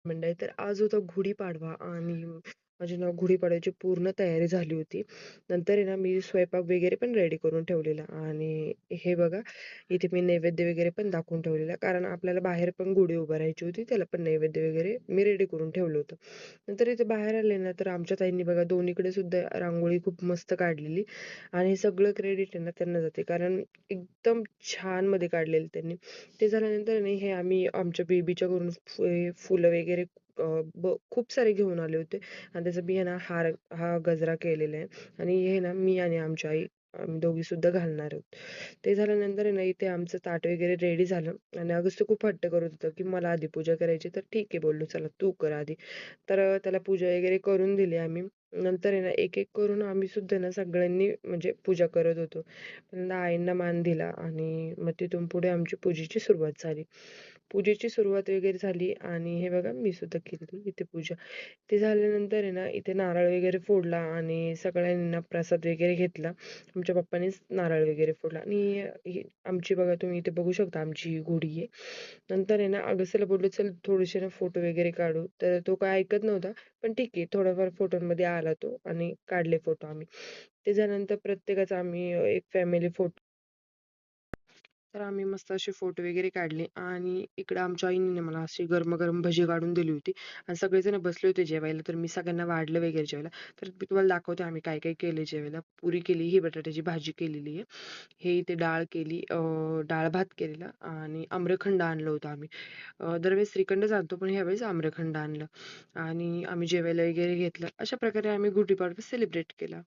मंडळी, तर आज होता गुढीपाडवा आणि माझी ना गुढीपाडव्याची पूर्ण तयारी झाली होती. नंतर आहे ना, मी स्वयंपाक वगैरे पण रेडी करून ठेवलेला आणि हे बघा, इथे मी नैवेद्य वगैरे पण दाखवून ठेवलेला. कारण आपल्याला बाहेर पण गुढी उभारायची होती. त्याला पण नैवेद्य वगैरे मी रेडी करून ठेवलं होतं. नंतर इथे बाहेर आले ना, तर आमच्या ताईंनी बघा दोन्हीकडे सुद्धा रांगोळी खूप मस्त काढलेली आणि सगळं क्रेडिट आहे ना त्यांना जाते. कारण एकदम छानमध्ये काढलेलं त्यांनी. ते झाल्यानंतर नाही हे आम्ही आमच्या बेबीच्या घरून फुलं वगैरे खूप सारे घेऊन आले होते आणि त्याचा मी आहे ना हा गजरा केलेला आहे आणि हे ना मी आणि आमची आई आम्ही दोघी सुद्धा घालणार आहोत. ते झाल्यानंतर आहे ना इथे आमचं ताट वगैरे रेडी झालं आणि अगस्त्य खूप हट्ट करत होता, की मला आधी पूजा करायची. तर ठीक आहे बोललो, चला तू कर आधी. तर त्याला पूजा वगैरे करून दिली आम्ही. नंतर आहे ना एक-एक करून आम्ही सुद्धा ना सगळ्यांनी म्हणजे पूजा करत होतो. पहिल्यांदा आईंना मान दिला आणि मग तिथून पुढे आमची पूजेची सुरुवात झाली. पूजेची सुरुवात वगैरे झाली आणि हे बघा मी सुद्धा केलेली इथे पूजा. ते झाल्यानंतर आहे ना, इथे नारळ वगैरे फोडला आणि सगळ्यांनी ना प्रसाद वगैरे घेतला. आमच्या पप्पांनीच नारळ वगैरे फोडला आणि ही आमची बघा तुम्ही इथे बघू शकता आमची ही गुढी आहे. नंतर आहे ना, अगस्त्याला बोललो, "चल थोडेसे ना फोटो वगैरे काढू." तर तो काय ऐकत नव्हता. पण ठीक आहे, थोडाफार फोटोंमध्ये आला तो आणि काढले फोटो आम्ही. ते झाल्यानंतर प्रत्येकाचा आम्ही एक फॅमिली फोटो तर आम्ही मस्त असे फोटो वगैरे काढले आणि इकडं आमच्या आईने ना मला अशी गरमागरम भजी काढून दिली होती आणि सगळेजण बसले होते जेवायला. तर मी सगळ्यांना वाढलं वगैरे जेवायला. तर मी तुम्हाला दाखवते आम्ही काय-काय केलंय जेवायला. पुरी केली, ही बटाट्याची भाजी केलेली आहे. हे इथे डाळ केली, डाळ-भात केलेला आणि आम्रखंड आणलं होतं आम्ही. दरवेळेस श्रीखंडच आणतो, पण ह्यावेळेस आम्रखंड आणलं आणि आम्ही जेवायला वगैरे घेतलं. अशा प्रकारे आम्ही गुढीपाडवा सेलिब्रेट केला.